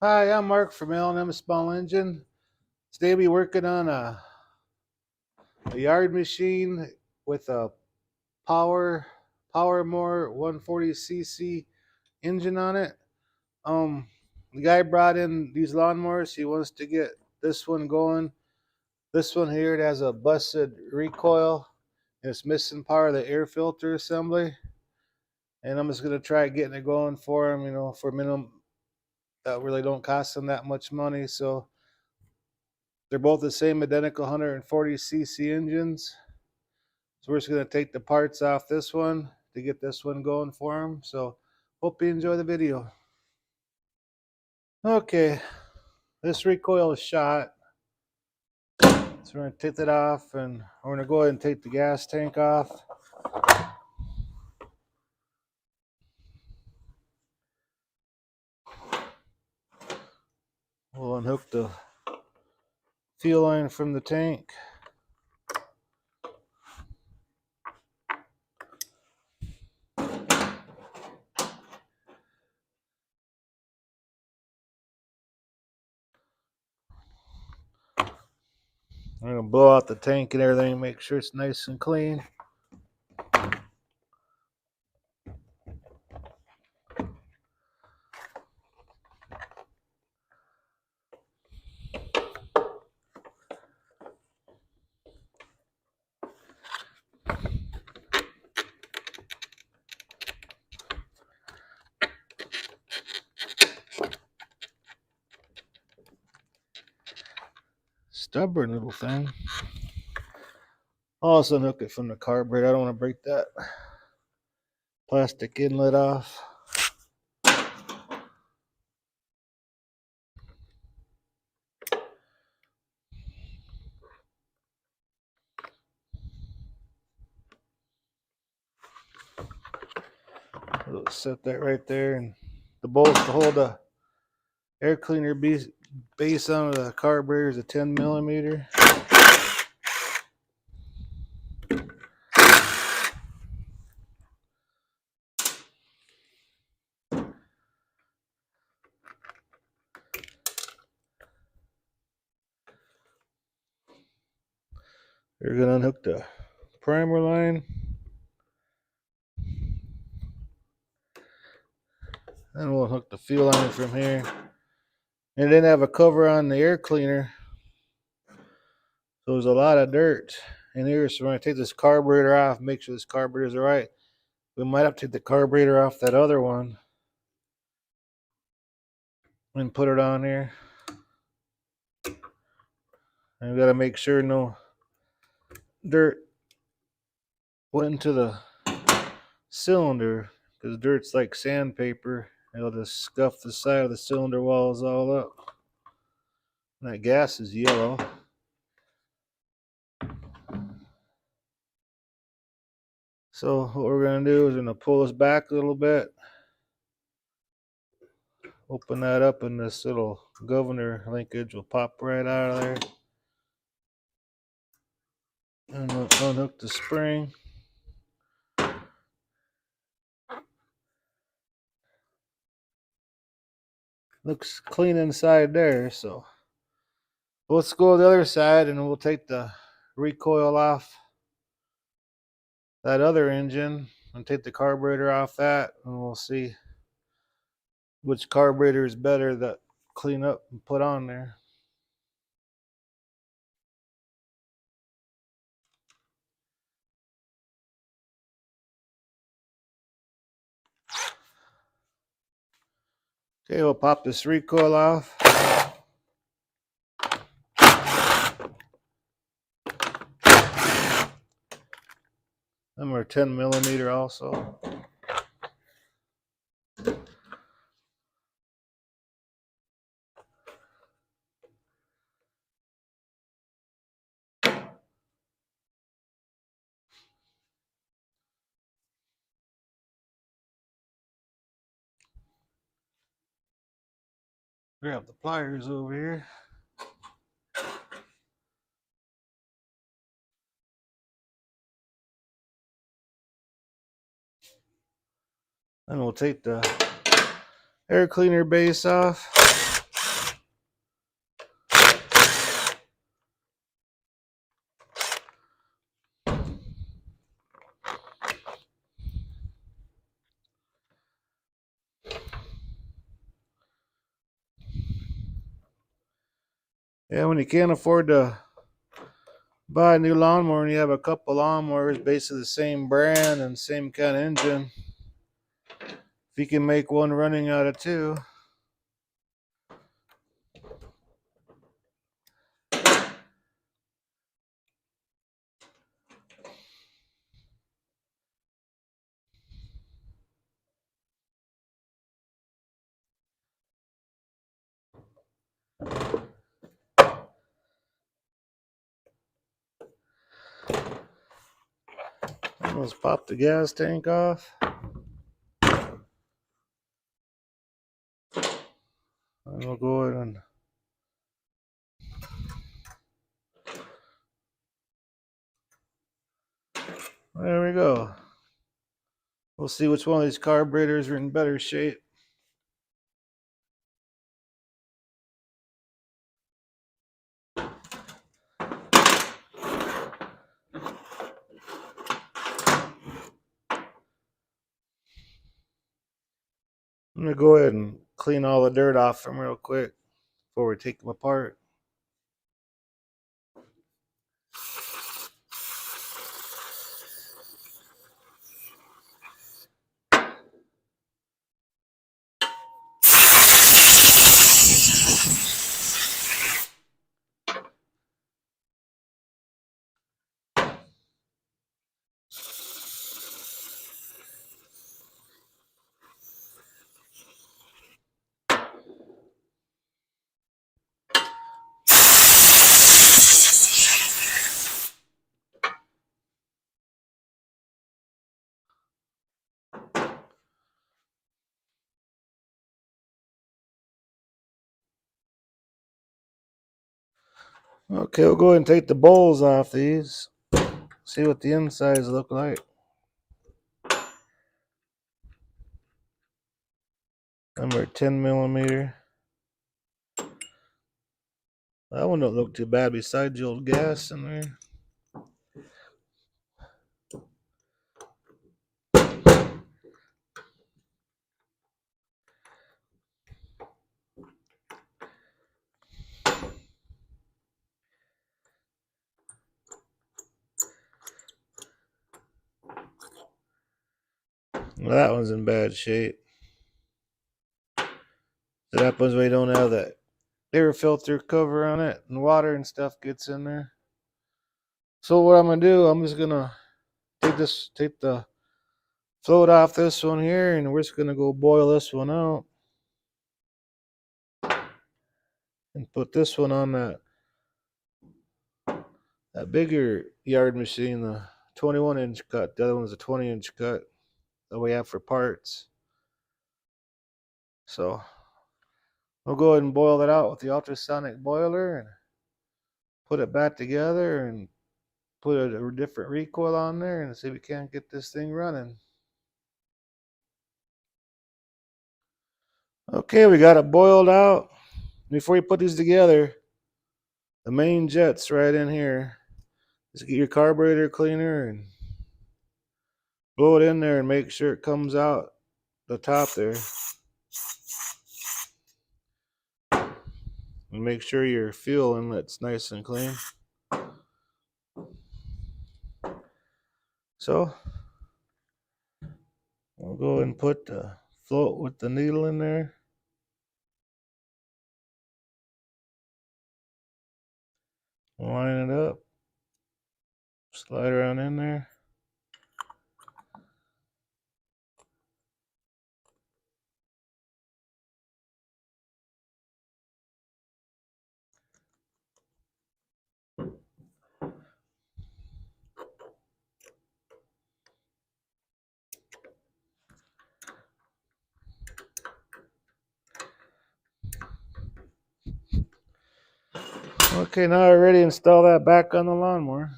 Hi, I'm Mark from L&M Small Engine. Today we'll be working on a yard machine with a Powermore 140cc engine on it. The guy brought in these lawnmowers. He wants to get this one going. This one here, it has a busted recoil. It's missing part of the air filter assembly. And I'm just gonna try getting it going for him, for minimum that really don't cost them that much money. So they're both the same identical 140cc engines. So we're just going to take the parts off this one to get this one going for them. So hope you enjoy the video. Okay, this recoil is shot. So we're going to take that off, and we're going to go ahead and take the gas tank off. We'll unhook the fuel line from the tank. I'm going to blow out the tank and everything, make sure it's nice and clean. Stubborn little thing. I'll also unhook it from the carburetor. I don't want to break that plastic inlet off. We'll set that right there, and the bolts to hold the air cleaner base on the carburetor is a 10 millimeter. We're going to unhook the primer line. Then we'll hook the fuel line from here. And then have a cover on the air cleaner. So there's a lot of dirt in here. So we're going to take this carburetor off, make sure this carburetor is all right. We might have to take the carburetor off that other one and put it on here. And we got to make sure no dirt went into the cylinder, because dirt's like sandpaper. It'll just scuff the side of the cylinder walls all up. And that gas is yellow. So what we're going to do is we're going to pull this back a little bit. Open that up, and this little governor linkage will pop right out of there. And we'll unhook the spring. Looks clean inside there, so let's go to the other side, and we'll take the recoil off that other engine and take the carburetor off that, and we'll see which carburetor is better to clean up and put on there. Okay, we'll pop this recoil off. And we're 10 millimeter also. Grab the pliers over here. Then we'll take the air cleaner base off. Yeah, when you can't afford to buy a new lawnmower and you have a couple lawnmowers basically the same brand and same kind of engine, if you can make one running out of two. Almost popped the gas tank off. And we'll go ahead and there we go. We'll see which one of these carburetors are in better shape. I'm going to go ahead and clean all the dirt off them real quick before we take them apart. Okay, we'll go ahead and take the bowls off these. See what the insides look like. Number 10 millimeter. That one don't look too bad besides the old gas in there. Well, that one's in bad shape. So that one's we don't have that air filter cover on it and water and stuff gets in there. So what I'm gonna do, I'm just gonna take the float off this one here, and we're just gonna go boil this one out and put this one on that bigger yard machine, the 21-inch cut. The other one's a 20-inch cut that we have for parts. So we'll go ahead and boil that out with the ultrasonic boiler and put it back together and put a different recoil on there and see if we can't get this thing running. Okay, we got it boiled out. Before you put these together, the main jet's right in here. Just get your carburetor cleaner and blow it in there and make sure it comes out the top there. And make sure your fuel inlet's nice and clean. So we'll go ahead and put the float with the needle in there. Line it up. Slide around in there. Okay, now we're ready to install that back on the lawnmower.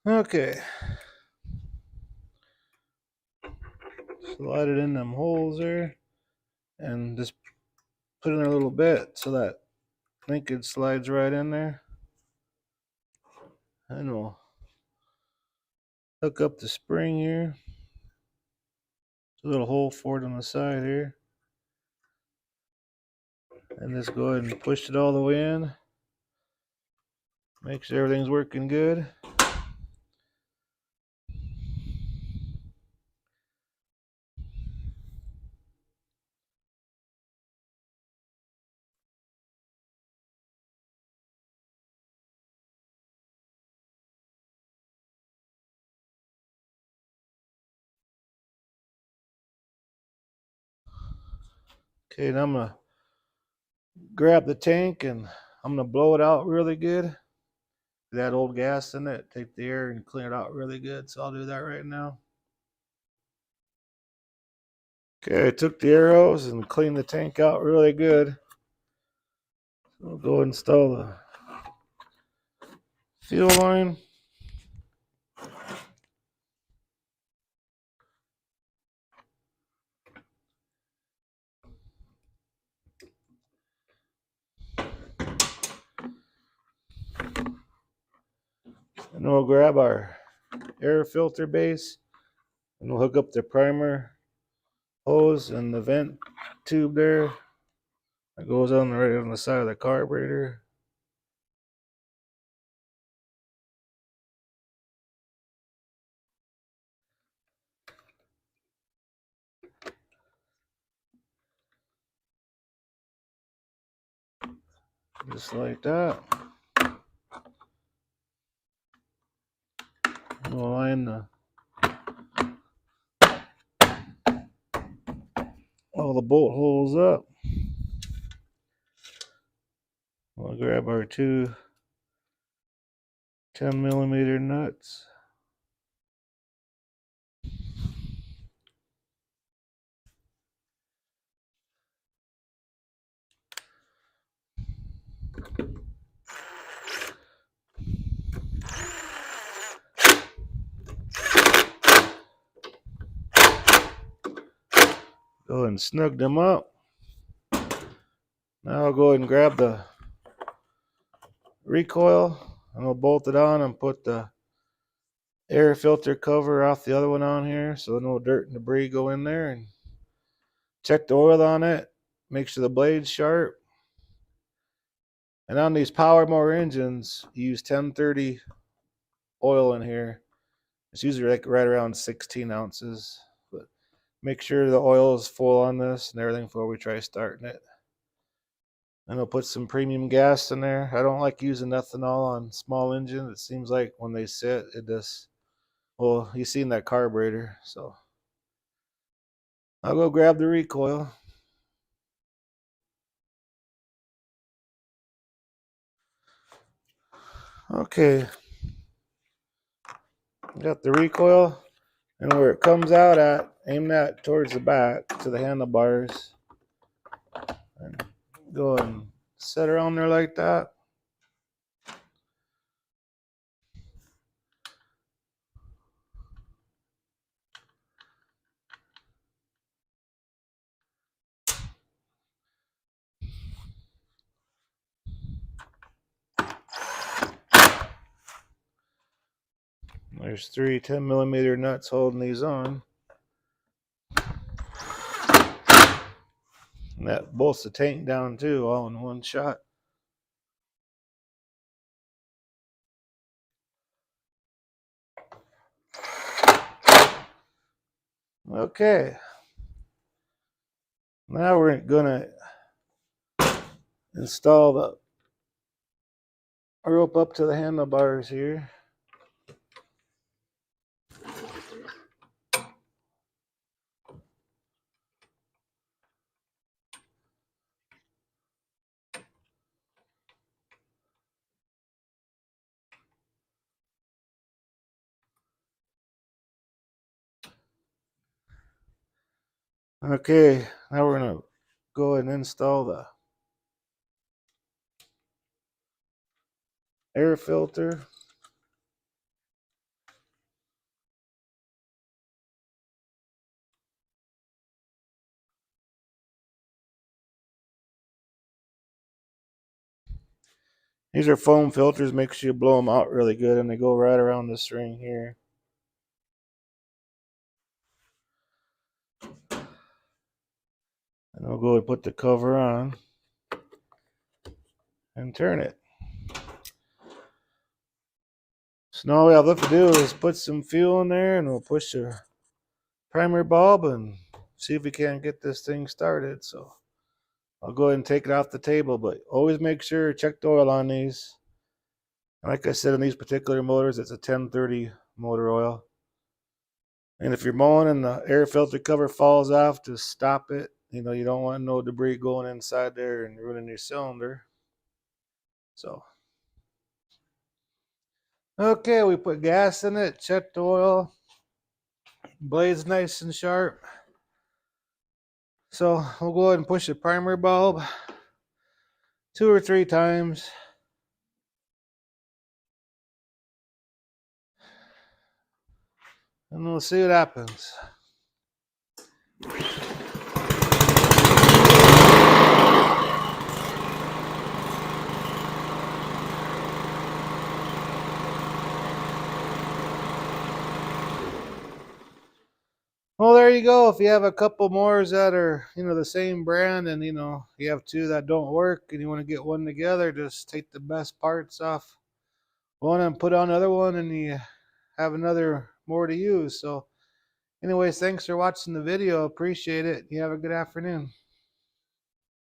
Okay. Slide it in them holes there and just put in there a little bit so that linkage slides right in there. And we'll hook up the spring here. There's a little hole for it on the side here. And just go ahead and push it all the way in. Make sure everything's working good. Okay, now I'm gonna grab the tank and I'm gonna blow it out really good. That old gas in it, take the air and clean it out really good. So I'll do that right now. Okay, I took the air hose and cleaned the tank out really good. So I'll go install the fuel line. And we'll grab our air filter base and we'll hook up the primer hose and the vent tube there. That goes on right on the side of the carburetor. Just like that. We'll line all the bolt holes up. We'll grab our two 10mm nuts. Go ahead and snug them up. Now I'll go ahead and grab the recoil and we'll bolt it on and put the air filter cover off the other one on here so no dirt and debris go in there, and check the oil on it, make sure the blade's sharp. And on these Powermore engines, you use 1030 oil in here. It's usually like right around 16 ounces, but make sure the oil is full on this and everything before we try starting it. And I'll put some premium gas in there. I don't like using ethanol on small engines. It seems like when they sit, it just, well, you seen that carburetor. So I'll go grab the recoil. Okay, got the recoil, and where it comes out at, aim that towards the back to the handlebars, and go and set her on there like that. There's three 10mm nuts holding these on. And that bolts the tank down too, all in one shot. Okay. Now we're gonna install the rope up to the handlebars here. Okay, now we're gonna go and install the air filter. These are foam filters. Make sure you blow them out really good, and they go right around this ring here. And I'll go and put the cover on. and turn it. So now all we have left to do is put some fuel in there, and we'll push the primary bulb and see if we can't get this thing started. So I'll go ahead and take it off the table, but always make sure check the oil on these. Like I said, in these particular motors, it's a 1030 motor oil. And if you're mowing and the air filter cover falls off, just stop it. You know, you don't want no debris going inside there and ruining your cylinder. So, okay, we put gas in it, check the oil. Blade's nice and sharp. So we'll go ahead and push the primary bulb 2 or 3 times. And we'll see what happens. Well, there you go. If you have a couple more that are, the same brand, and, you have 2 that don't work and you want to get one together, just take the best parts off one and put on the other one, and you have another more to use. So anyways, thanks for watching the video. Appreciate it. You have a good afternoon.